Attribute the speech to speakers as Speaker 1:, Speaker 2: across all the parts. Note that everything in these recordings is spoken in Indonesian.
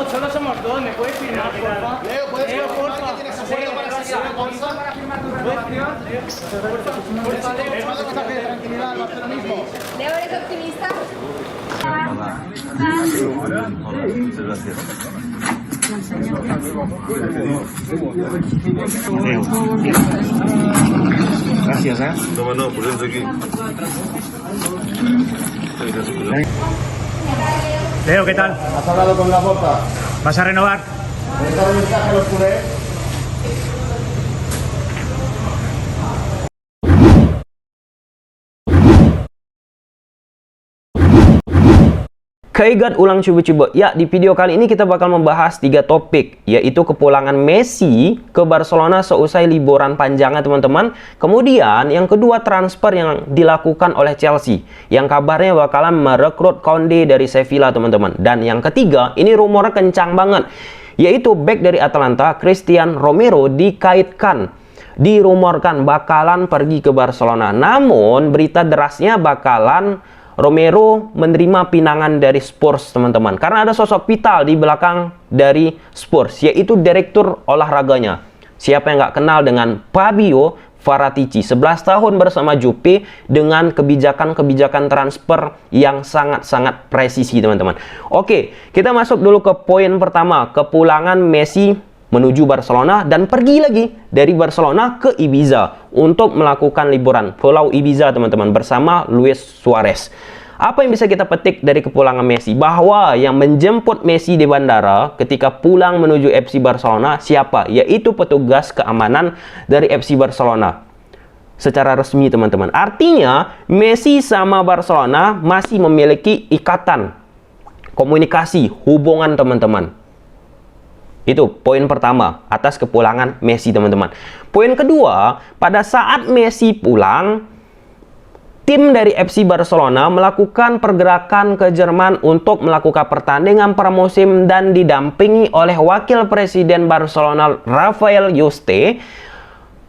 Speaker 1: No, solo somos dos. ¿Me puedes firmar, porfa?
Speaker 2: Leo, ¿puedes
Speaker 1: Leo,
Speaker 2: firmar?
Speaker 1: porfa.
Speaker 2: ¿Alguien tiene soporte para
Speaker 1: Leo,
Speaker 2: salir de bolsa?
Speaker 1: ¿puedes firmar? Porfa, Leo.
Speaker 2: Un mensaje de tranquilidad al barcelonismo.
Speaker 3: Leo, ¿eres optimista?
Speaker 4: Gracias, ¿eh?
Speaker 5: No, no, ponemos aquí.
Speaker 4: Leo, ¿qué tal?
Speaker 2: ¿Has hablado con la bota?
Speaker 4: ¿Vas a renovar?
Speaker 2: ¿Puedes dar un mensaje a los culés?
Speaker 6: Kaigat ulang coba-coba. Ya, di video kali ini kita bakal membahas 3 topik, yaitu kepulangan Messi ke Barcelona seusai liburan panjangnya, teman-teman. Kemudian, yang kedua, transfer yang dilakukan oleh Chelsea, yang kabarnya bakalan merekrut Koundé dari Sevilla, teman-teman. Dan yang ketiga, ini rumornya kencang banget, yaitu back dari Atalanta, Cristian Romero, dirumorkan bakalan pergi ke Barcelona. Namun, berita derasnya bakalan Romero menerima pinangan dari Spurs, teman-teman. Karena ada sosok vital di belakang dari Spurs, yaitu direktur olahraganya. Siapa yang nggak kenal dengan Fabio Paratici. 11 tahun bersama Juve dengan kebijakan-kebijakan transfer yang sangat-sangat presisi, teman-teman. Oke, kita masuk dulu ke poin pertama. Kepulangan Messi menuju Barcelona dan pergi lagi dari Barcelona ke Ibiza untuk melakukan liburan Pulau Ibiza, teman-teman, bersama Luis Suarez. Apa yang bisa kita petik dari kepulangan Messi? Bahwa yang menjemput Messi di bandara ketika pulang menuju FC Barcelona siapa? Yaitu petugas keamanan dari FC Barcelona. Secara resmi, teman-teman. Artinya, Messi sama Barcelona masih memiliki ikatan komunikasi, hubungan, teman-teman. Itu poin pertama atas kepulangan Messi, teman-teman. Poin kedua, pada saat Messi pulang, tim dari FC Barcelona melakukan pergerakan ke Jerman untuk melakukan pertandingan pramusim dan didampingi oleh Wakil Presiden Barcelona Rafael Yuste,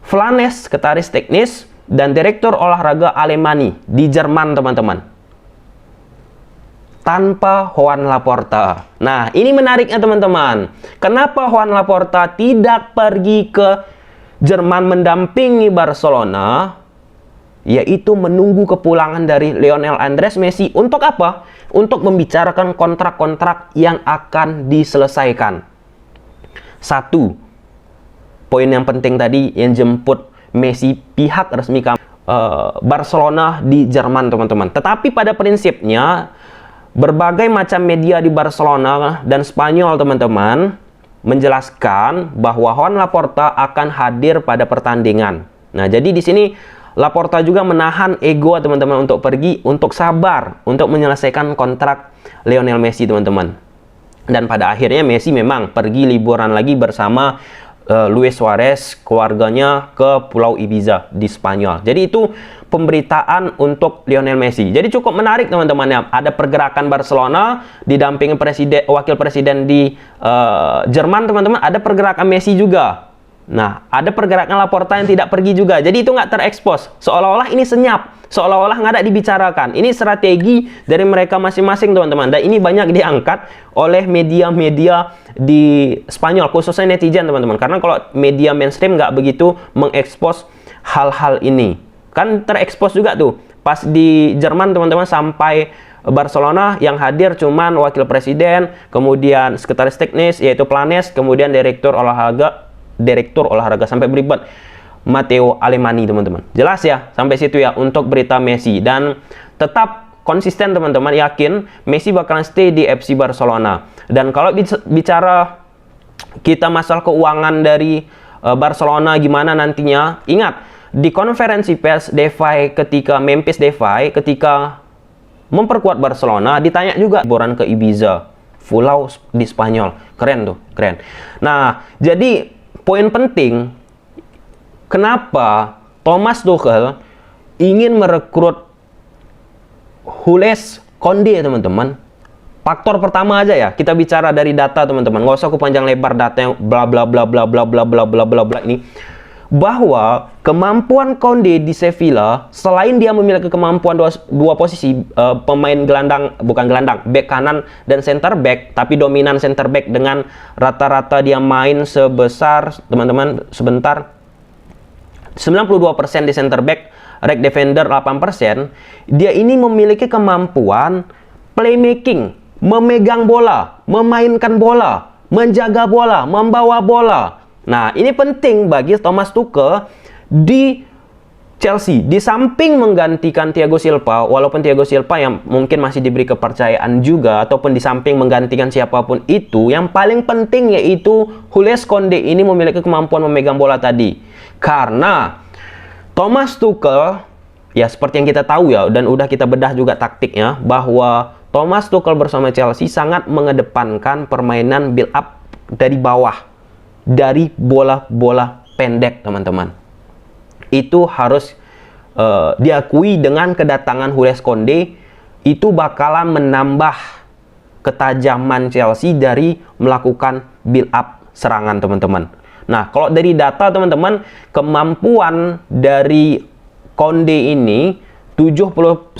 Speaker 6: Flanes, sekretaris teknis, dan Direktur Olahraga Alemani di Jerman, teman-teman. Tanpa Joan Laporta. Nah, ini menariknya, teman-teman. Kenapa Joan Laporta tidak pergi ke Jerman mendampingi Barcelona? Yaitu menunggu kepulangan dari Lionel Andres Messi. Untuk apa? Untuk membicarakan kontrak-kontrak yang akan diselesaikan. Satu, poin yang penting tadi, yang jemput Messi pihak resmi Barcelona di Jerman, teman-teman. Tetapi pada prinsipnya, berbagai macam media di Barcelona dan Spanyol, teman-teman, menjelaskan bahwa Joan Laporta akan hadir pada pertandingan. Nah, jadi di sini Laporta juga menahan ego, teman-teman, untuk pergi, untuk sabar, untuk menyelesaikan kontrak Lionel Messi, teman-teman. Dan pada akhirnya Messi memang pergi liburan lagi bersama Luis Suarez, keluarganya, ke Pulau Ibiza di Spanyol. Jadi itu pemberitaan untuk Lionel Messi. Jadi cukup menarik, teman-teman, ya. Ada pergerakan Barcelona didampingi wakil presiden di Jerman, teman-teman. Ada pergerakan Messi juga. Nah, ada pergerakan Laporta yang tidak pergi juga. Jadi itu nggak terekspos. Seolah-olah ini senyap. Seolah-olah nggak ada dibicarakan. Ini strategi dari mereka masing-masing, teman-teman. Dan ini banyak diangkat oleh media-media di Spanyol, khususnya netizen, teman-teman. Karena kalau media mainstream nggak begitu mengekspos hal-hal ini. Kan terekspos juga tuh. Pas di Jerman, teman-teman, sampai Barcelona yang hadir cuman wakil presiden, kemudian sekretaris teknis yaitu Planes, kemudian direktur olahraga sampai beribad Matteo Alemani, teman-teman. Jelas ya sampai situ ya untuk berita Messi. Dan tetap konsisten, teman-teman, yakin Messi bakalan stay di FC Barcelona. Dan kalau bicara kita masalah keuangan dari Barcelona gimana nantinya, ingat di konferensi pers Memphis Depay ketika memperkuat Barcelona ditanya juga liburan ke Ibiza, pulau di Spanyol. Keren tuh, keren. Nah, jadi poin penting, kenapa Thomas Tuchel ingin merekrut Jules Koundé, teman-teman. Faktor pertama aja ya, kita bicara dari data, teman-teman. Nggak usah aku panjang lebar data yang bla bla bla bla bla bla bla bla bla bla ini. bahwa kemampuan Konde di Sevilla, selain dia memiliki kemampuan dua posisi, pemain gelandang, bukan gelandang, back kanan dan center back, tapi dominan center back dengan rata-rata dia main sebesar, teman-teman, sebentar, 92% di center back, right defender 8%, dia ini memiliki kemampuan playmaking, memegang bola, memainkan bola, menjaga bola, membawa bola. Nah, ini penting bagi Thomas Tuchel di Chelsea. Di samping menggantikan Thiago Silva, walaupun Thiago Silva yang mungkin masih diberi kepercayaan juga, ataupun di samping menggantikan siapapun itu, yang paling penting yaitu Jules Koundé ini memiliki kemampuan memegang bola tadi. Karena Thomas Tuchel, ya seperti yang kita tahu ya, dan udah kita bedah juga taktiknya, bahwa Thomas Tuchel bersama Chelsea sangat mengedepankan permainan build up dari bawah, dari bola-bola pendek, teman-teman. Itu harus diakui. Dengan kedatangan Jules Koundé, itu bakalan menambah ketajaman Chelsea dari melakukan build up serangan, teman-teman. Nah, kalau dari data, teman-teman, kemampuan dari Koundé ini 71%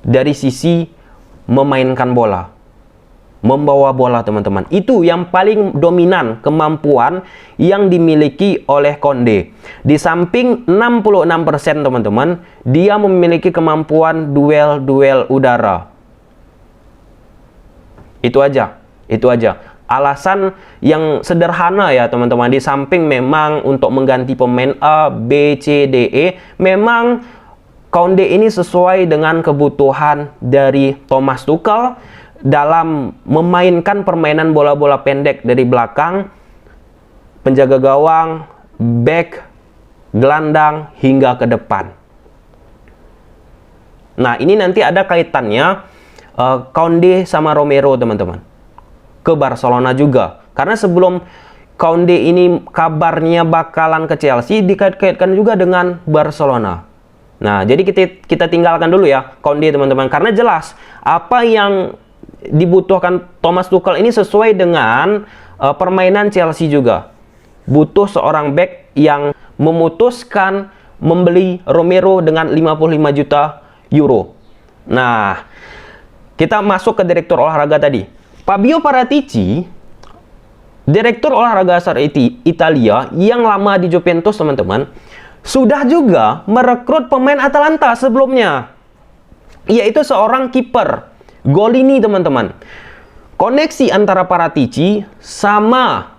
Speaker 6: dari sisi memainkan bola, membawa bola, teman-teman. Itu yang paling dominan kemampuan yang dimiliki oleh Koundé. Di samping 66%, teman-teman, dia memiliki kemampuan duel udara. Itu aja. Alasan yang sederhana ya, teman-teman. Di samping memang untuk mengganti pemain A, B, C, D, E, memang Koundé ini sesuai dengan kebutuhan dari Thomas Tuchel dalam memainkan permainan bola-bola pendek dari belakang, penjaga gawang, back, gelandang, hingga ke depan. Nah, ini nanti ada kaitannya Koundé sama Romero, teman-teman, ke Barcelona juga. Karena sebelum Koundé ini kabarnya bakalan ke Chelsea, dikait-kaitkan juga dengan Barcelona. Nah, jadi kita tinggalkan dulu ya Koundé, teman-teman, karena jelas apa yang dibutuhkan Thomas Tuchel ini sesuai dengan permainan Chelsea juga. Butuh seorang back yang memutuskan membeli Romero dengan 55 juta euro. Nah, kita masuk ke direktur olahraga tadi. Fabio Paratici, direktur olahraga asal Italia yang lama di Juventus, teman-teman, sudah juga merekrut pemain Atalanta sebelumnya, yaitu seorang kiper, Golini, teman-teman. Koneksi antara Paratici sama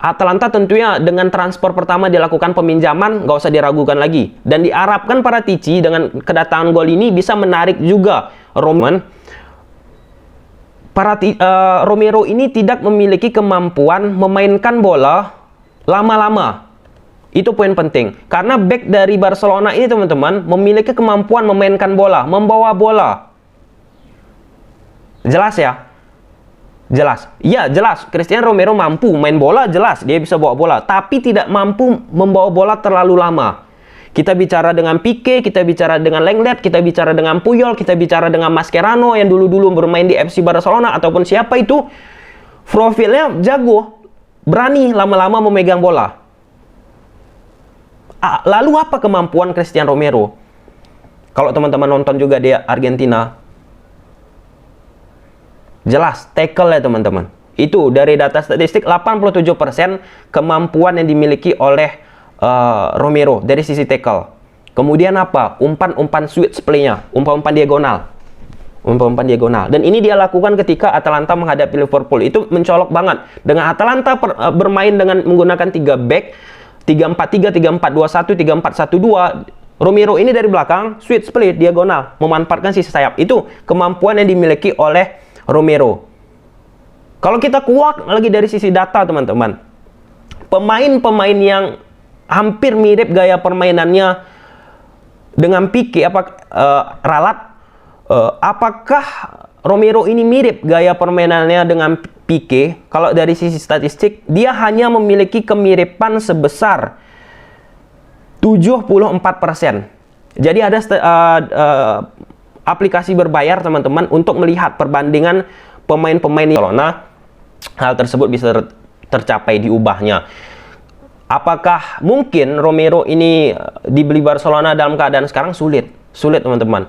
Speaker 6: Atalanta tentunya dengan transfer pertama dilakukan peminjaman, nggak usah diragukan lagi. Dan diharapkan Paratici dengan kedatangan Golini bisa menarik juga Romero ini tidak memiliki kemampuan memainkan bola lama-lama. Itu poin penting. Karena back dari Barcelona ini, teman-teman, memiliki kemampuan memainkan bola, membawa bola. Jelas ya? Jelas. Iya, jelas. Cristiano Romero mampu main bola, jelas. Dia bisa bawa bola. Tapi tidak mampu membawa bola terlalu lama. Kita bicara dengan Pique, kita bicara dengan Lenglet, kita bicara dengan Puyol, kita bicara dengan Mascherano yang dulu-dulu bermain di FC Barcelona, ataupun siapa itu. Profilnya jago. Berani lama-lama memegang bola. Lalu apa kemampuan Cristiano Romero? Kalau teman-teman nonton juga di Argentina, jelas tackle ya, teman-teman. Itu dari data statistik 87% kemampuan yang dimiliki oleh Romero dari sisi tackle. Kemudian apa? Umpan-umpan switch play-nya, umpan-umpan diagonal. Umpan-umpan diagonal. Dan ini dia lakukan ketika Atalanta menghadapi Liverpool. Itu mencolok banget. Dengan Atalanta bermain dengan menggunakan 3 back, 3-4-3, 3-4-2-1, 3-4-1-2. Romero ini dari belakang, switch play, diagonal, memanfaatkan sisi sayap. Itu kemampuan yang dimiliki oleh Romero. Kalau kita kuak lagi dari sisi data, teman-teman, pemain-pemain yang hampir mirip gaya permainannya dengan Pique, apakah Romero ini mirip gaya permainannya dengan Pique? Kalau dari sisi statistik, dia hanya memiliki kemiripan sebesar 74%. Jadi ada aplikasi berbayar, teman-teman, untuk melihat perbandingan pemain-pemain Barcelona. Hal tersebut bisa tercapai diubahnya. Apakah mungkin Romero ini dibeli Barcelona dalam keadaan sekarang? Sulit teman-teman.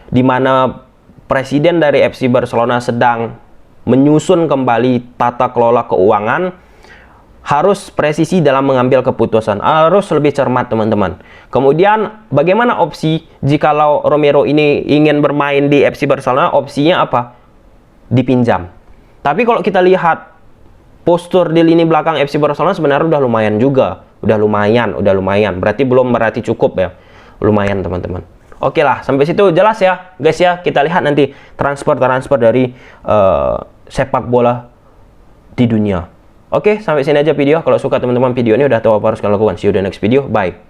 Speaker 6: Dimana presiden dari FC Barcelona sedang menyusun kembali tata kelola keuangan, harus presisi dalam mengambil keputusan, harus lebih cermat teman-teman. Kemudian bagaimana opsi jikalau Romero ini ingin bermain di FC Barcelona? Opsinya apa? Dipinjam. Tapi kalau kita lihat postur di lini belakang FC Barcelona sebenarnya udah lumayan juga, udah lumayan. Berarti belum berarti cukup ya, lumayan teman-teman. Oke lah, sampai situ jelas ya guys ya. Kita lihat nanti transfer dari sepak bola di dunia. Oke, sampai sini aja video. Kalau suka teman-teman video ini, udah tahu apa harus kalian lakukan. See you di next video. Bye.